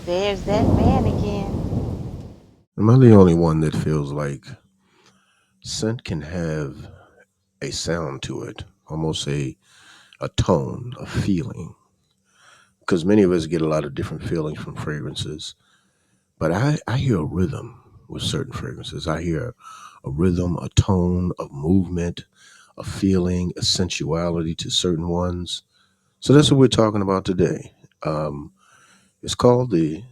There's that man again. Am I the only one that feels like scent can have a sound to it, almost a tone, a feeling? Because many of us get a lot of different feelings from fragrances, but I hear a rhythm with certain fragrances. I hear a rhythm, a tone of movement, a feeling, a sensuality to certain ones. So that's what we're talking about today. Um, it's called the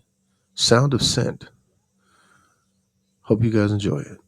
sound of scent. Hope you guys enjoy it.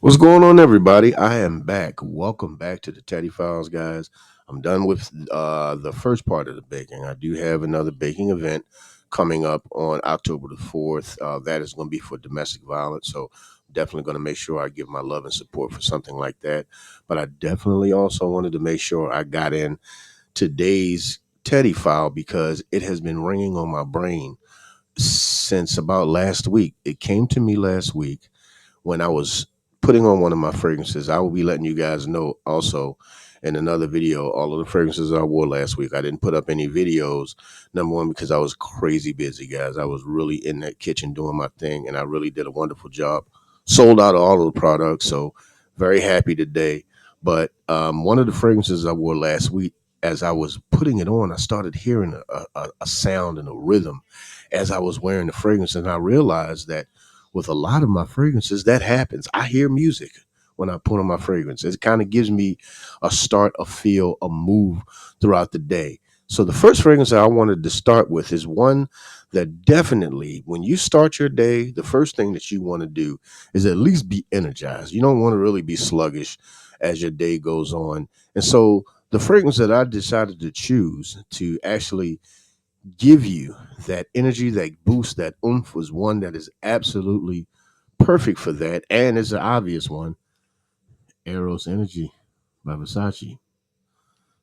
What's going on, everybody? I am back. Welcome back to the Teddy Files, guys. I'm done with the first part of the baking. I do have another baking event coming up on October the 4th. That is going to be for domestic violence. So, definitely going to make sure I give my love and support for something like that. But I definitely also wanted to make sure I got in today's Teddy File because it has been ringing on my brain since about last week. It came to me last week when I was putting on one of my fragrances. I will be letting you guys know also in another video all of the fragrances I wore last week. I didn't put up any videos, number one, because I was crazy busy, guys. I was really in that kitchen doing my thing, and I really did a wonderful job. Sold out of all of the products, so very happy today. But one of the fragrances I wore last week, as I was putting it on, I started hearing a sound and a rhythm as I was wearing the fragrance, and I realized that with a lot of my fragrances, that happens. I hear music when I put on my fragrance. It kind of gives me a start, a feel, a move throughout the day. So the first fragrance that I wanted to start with is one that definitely, when you start your day, the first thing that you want to do is at least be energized. You don't want to really be sluggish as your day goes on. And so the fragrance that I decided to choose to actually give you that energy, that boost, that oomph was one that is absolutely perfect for that. And it's an obvious one, Eros Energy by Versace.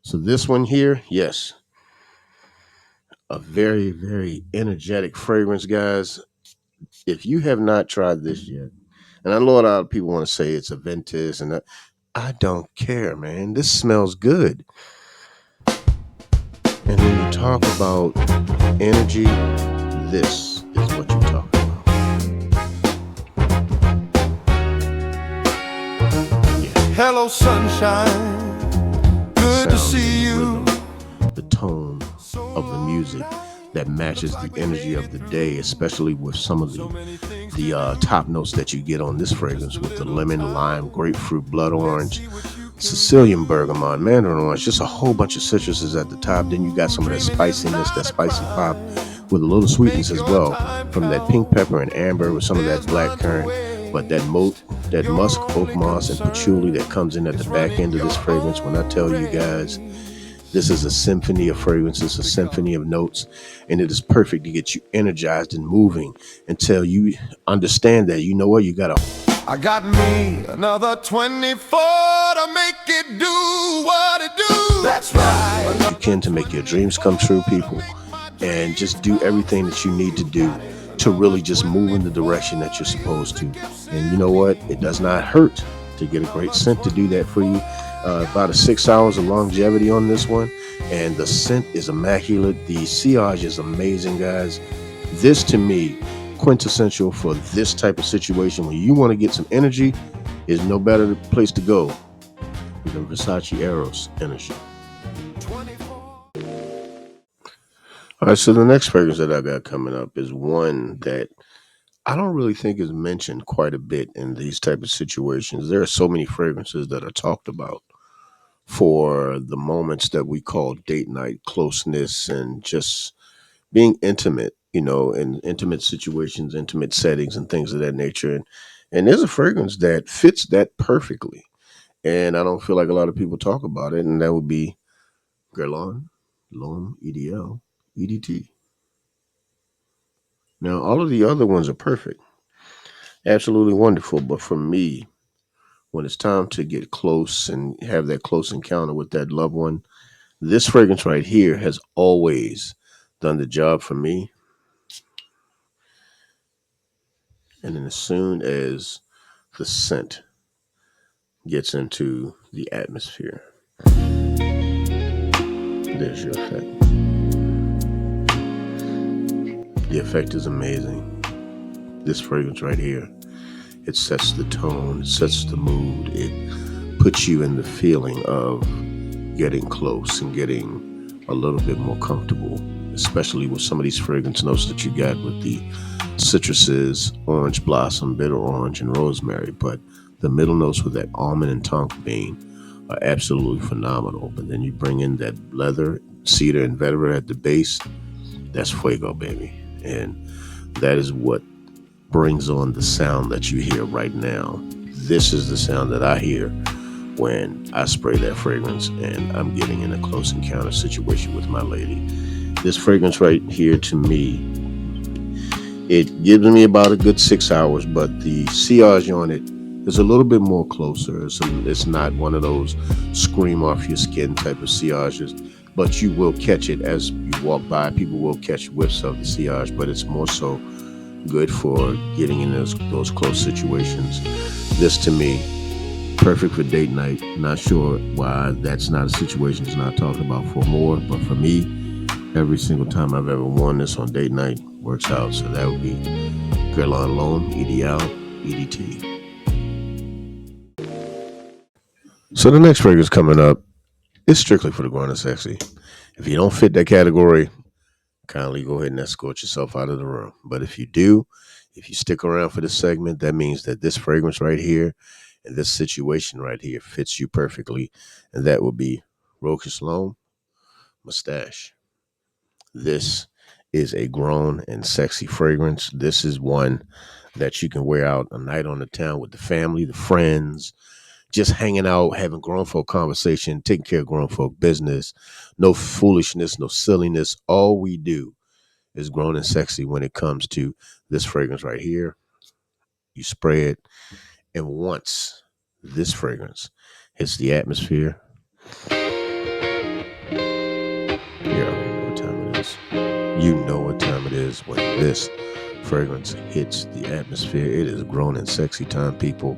So this one here, yes, a very, very energetic fragrance, guys. If you have not tried this yet, and I know a lot of people want to say it's a Ventus, and I don't care, man. This smells good. And when you talk about energy, this is what you talk about. Yeah. Hello, sunshine. The Good to sound and see the you. rhythm, the tone of the music that matches the energy of the day, especially with some of the top notes that you get on this fragrance with the lemon, lime, grapefruit, blood orange, Sicilian bergamot, mandarin orange, just a whole bunch of citruses at the top. Then you got some of that spiciness, that spicy pop with a little sweetness as well from that pink pepper and amber with some of that black currant. But that musk, oak moss, and patchouli that comes in at the back end of this fragrance. When I tell you guys, this is a symphony of fragrances, a symphony of notes, and it is perfect to get you energized and moving until you understand that you know what you got to. I got me another 24 to make it do what it do. That's right. You can to make your dreams come true, people, and just do everything that you need to do to really just move in the direction that you're supposed to. And you know what? It does not hurt to get a great scent to do that for you. About 6 hours of longevity on this one, and the scent is immaculate. The sillage is amazing, guys. This to me, quintessential for this type of situation when you want to get some energy, is no better place to go than Versace Eros Energy. All right, so the next fragrance that I got coming up is one that I don't really think is mentioned quite a bit in these type of situations. There are so many fragrances that are talked about for the moments that we call date night, closeness, and just being intimate, in intimate situations, intimate settings, and things of that nature. And there's a fragrance that fits that perfectly. And I don't feel like a lot of people talk about it, and that would be Guerlain, L'Homme Idéal, EDT. Now, all of the other ones are perfect. Absolutely wonderful. But for me, when it's time to get close and have that close encounter with that loved one, this fragrance right here has always done the job for me. And then as soon as the scent gets into the atmosphere, there's your effect. The effect is amazing. This fragrance right here, it sets the tone, it sets the mood, it puts you in the feeling of getting close and getting a little bit more comfortable, especially with some of these fragrance notes that you got with the citruses, orange blossom, bitter orange, and rosemary. But the middle notes with that almond and tonka bean are absolutely phenomenal. But then you bring in that leather, cedar, and vetiver at the base. That's fuego, baby. And that is what brings on the sound that you hear right now. This is the sound that I hear when I spray that fragrance and I'm getting in a close encounter situation with my lady. This fragrance right here, to me, it gives me about a good 6 hours, but the sillage on it is a little bit more closer. It's not one of those scream off your skin type of sillages, but you will catch it as you walk by. People will catch whiffs of the sillage, but it's more so good for getting in those close situations. This, to me, perfect for date night. Not sure why that's not a situation that's not talked about for more, but for me, every single time I've ever worn this on date night works out. So that would be Guerlain L'Homme, Idéal, EDT. So the next fragrance coming up is strictly for the grown and sexy. If you don't fit that category, kindly go ahead and escort yourself out of the room. But if you do, if you stick around for this segment, that means that this fragrance right here and this situation right here fits you perfectly. And that will be Rochas L'Homme, Moustache. This is a grown and sexy fragrance. This is one that you can wear out a night on the town with the family, the friends, just hanging out, having grown folk conversation, taking care of grown folk business. No foolishness, no silliness. All we do is grown and sexy when it comes to this fragrance right here. You spray it, and once this fragrance hits the atmosphere, you already know what time it is. You know what time it is when this fragrance hits the atmosphere. It is grown and sexy time, people.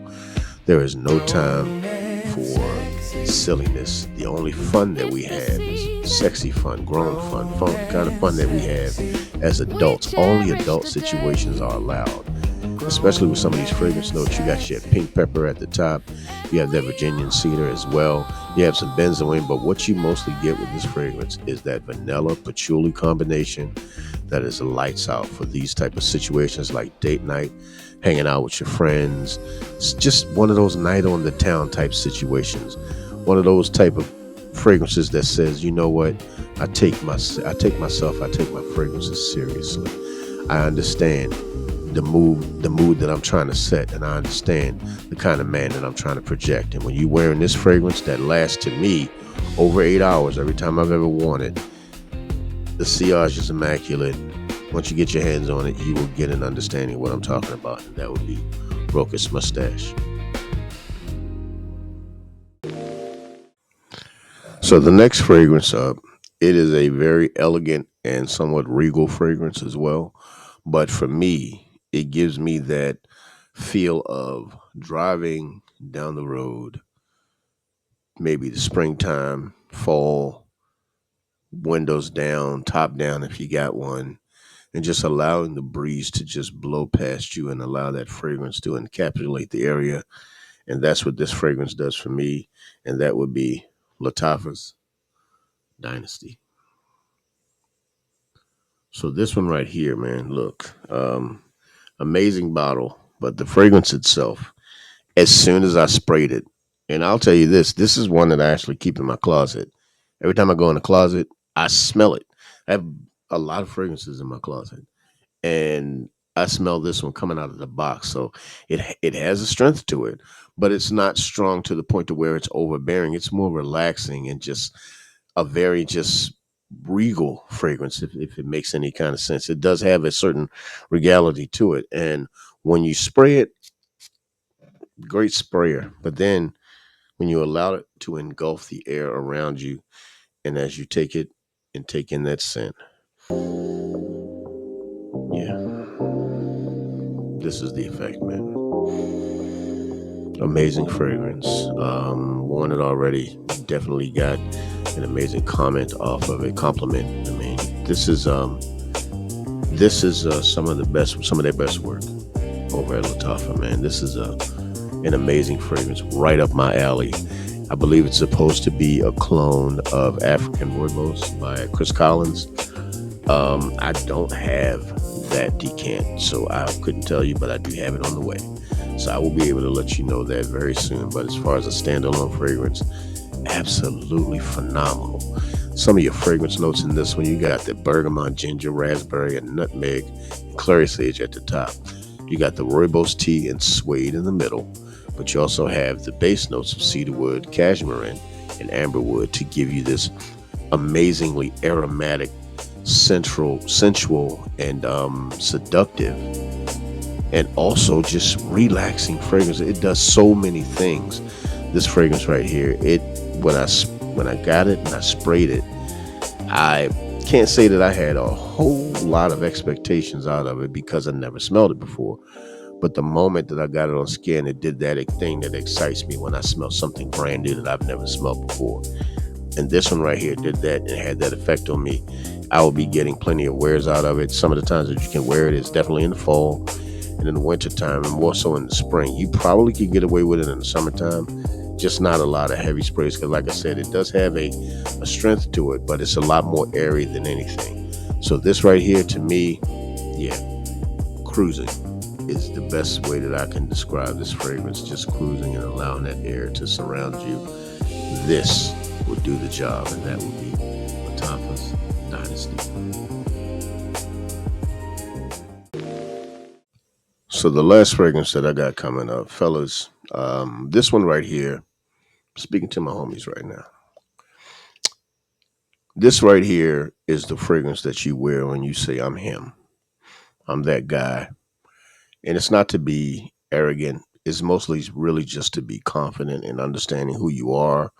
There is no time for silliness. The only fun that we have is sexy fun, grown fun, the kind of fun that we have as adults. Only adult situations are allowed, especially with some of these fragrance notes. You got your pink pepper at the top. You have that Virginian cedar as well. You have some benzoin, but what you mostly get with this fragrance is that vanilla patchouli combination that is lights out for these type of situations like date night, hanging out with your friends. It's just one of those night on the town type situations. One of those type of fragrances that says, you know what, I take my fragrances seriously. I understand the mood that I'm trying to set, and I understand the kind of man that I'm trying to project. And when you're wearing this fragrance that lasts, to me, over 8 hours every time I've ever worn it, the sillage is immaculate. Once you get your hands on it, you will get an understanding of what I'm talking about, and that would be Rochas Moustache. So the next fragrance up, it is a very elegant and somewhat regal fragrance as well. But for me, it gives me that feel of driving down the road, maybe the springtime, fall, windows down, top down if you got one, and just allowing the breeze to just blow past you and allow that fragrance to encapsulate the area. And that's what this fragrance does for me. And that would be Lattafa's Dynasty. So this one right here, man, look, amazing bottle, but the fragrance itself, as soon as I sprayed it, and I'll tell you this is one that I actually keep in my closet. Every time I go in the closet, I smell it. I have a lot of fragrances in my closet, and I smell this one coming out of the box. So it has a strength to it, but it's not strong to the point to where it's overbearing. It's more relaxing and just a very just regal fragrance, if it makes any kind of sense. It does have a certain regality to it, and when you spray it, Great sprayer. But then when you allow it to engulf the air around you, and as you take it and take in that scent, yeah, this is the effect, man. Amazing fragrance. Worn it already. Definitely got an amazing comment off of it. Compliment. I mean, this is some of their best work over at Lattafa, man. This is an amazing fragrance, right up my alley. I believe it's supposed to be a clone of African Rooibos by Chris Collins. I don't have that decant, so I couldn't tell you, but I do have it on the way. So I will be able to let you know that very soon. But as far as a standalone fragrance, absolutely phenomenal. Some of your fragrance notes in this one, you got the bergamot, ginger, raspberry, and nutmeg, and clary sage at the top. You got the rooibos tea and suede in the middle, but you also have the base notes of cedarwood, cashmere, and amberwood to give you this amazingly aromatic, sensual, and seductive, and also just relaxing fragrance. It does so many things. This fragrance right here, when I got it and I sprayed it, I can't say that I had a whole lot of expectations out of it because I never smelled it before. But the moment that I got it on skin, it did that thing that excites me when I smell something brand new that I've never smelled before. And this one right here did that and had that effect on me. I will be getting plenty of wears out of it. Some of the times that you can wear it is definitely in the fall and in the winter time, and more so in the spring. You probably could get away with it in the summertime, just not a lot of heavy sprays, because like I said, it does have a strength to it, but it's a lot more airy than anything. So this right here, to me, yeah, cruising is the best way that I can describe this fragrance. Just cruising and allowing that air to surround you. This would do the job, and that would be Lattafa's Dynasty. So the last fragrance that I got coming up, fellas, this one right here, speaking to my homies right now. This right here is the fragrance that you wear when you say, I'm him. I'm that guy. And it's not to be arrogant. It's mostly really just to be confident in understanding who you are.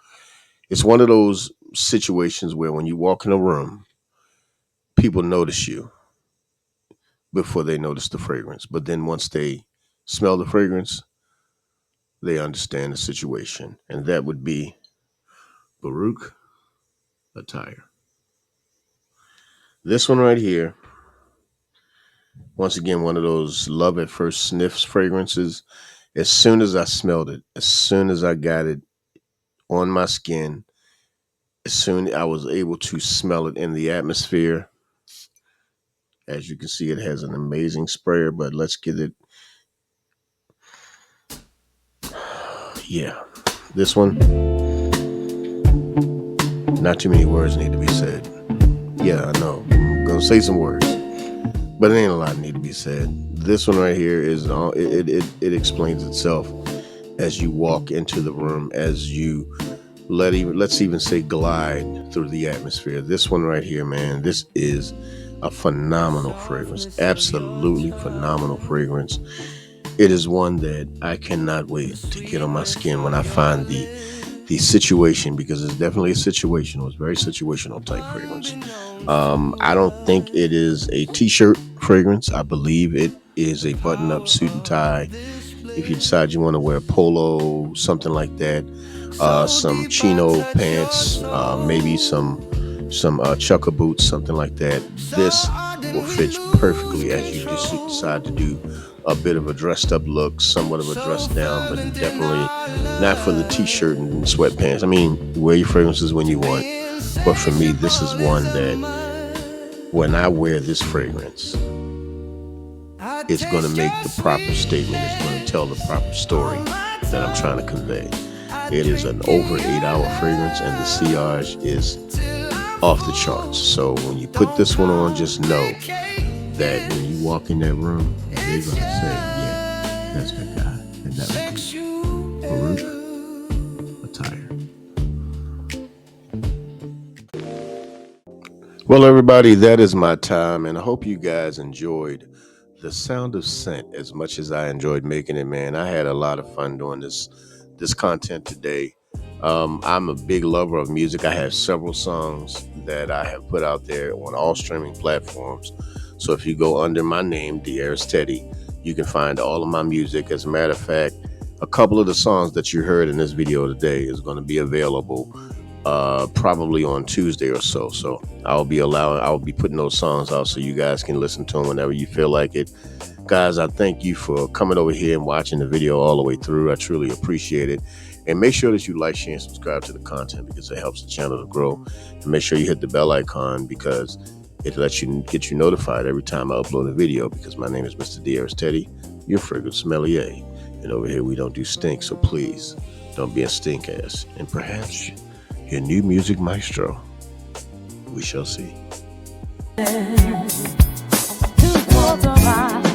It's one of those situations where when you walk in a room, people notice you before they notice the fragrance. But then once they smell the fragrance, they understand the situation. And that would be Baruch Attirer. This one right here, once again, one of those love at first sniffs fragrances. As soon as I smelled it, as soon as I got it on my skin, as soon I was able to smell it in the atmosphere. As you can see, it has an amazing sprayer, but let's get it. Yeah, this one, not too many words need to be said. Yeah, I know. I'm going to say some words, but it ain't a lot need to be said. This one right here is it explains itself as you walk into the room, as you let's even say glide through the atmosphere. This one right here, man, this is a phenomenal fragrance. Absolutely phenomenal fragrance. It is one that I cannot wait to get on my skin when I find the situation, because it's definitely a situational. It's very situational type fragrance. I don't think it is a t-shirt fragrance. I believe it is a button-up suit and tie. If you decide you want to wear polo, something like that, some chino pants, maybe some chukka boots, something like that, this will fit perfectly as you just decide to do a bit of a dressed up look, somewhat of a dress down, but definitely not for the t-shirt and sweatpants. I mean, wear your fragrances when you want, but for me, this is one that when I wear this fragrance, it's going to make the proper statement. It's going to tell the proper story that I'm trying to convey. It is an over 8-hour fragrance, and the sillage is off the charts. So when you put this one on, just know that when you walk in that room, they're going to say, yeah, that's that guy. And that would be Baruch Attirer. Well, everybody, that is my time, and I hope you guys enjoyed the sound of scent, as much as I enjoyed making it, man, I had a lot of fun doing this content today. I'm a big lover of music. I have several songs that I have put out there on all streaming platforms. So if you go under my name, Eros Teddy, you can find all of my music. As a matter of fact, a couple of the songs that you heard in this video today is going to be available probably on Tuesday or so. So I'll be putting those songs out so you guys can listen to them whenever you feel like it. Guys, I thank you for coming over here and watching the video all the way through. I truly appreciate it. And make sure that you like, share, and subscribe to the content because it helps the channel to grow. And make sure you hit the bell icon because it lets you get you notified every time I upload a video, because my name is Mr. Eros Teddy, your fragrance sommelier. And over here we don't do stink, so please don't be a stink ass. And perhaps your new music maestro. We shall see. 2/4 of my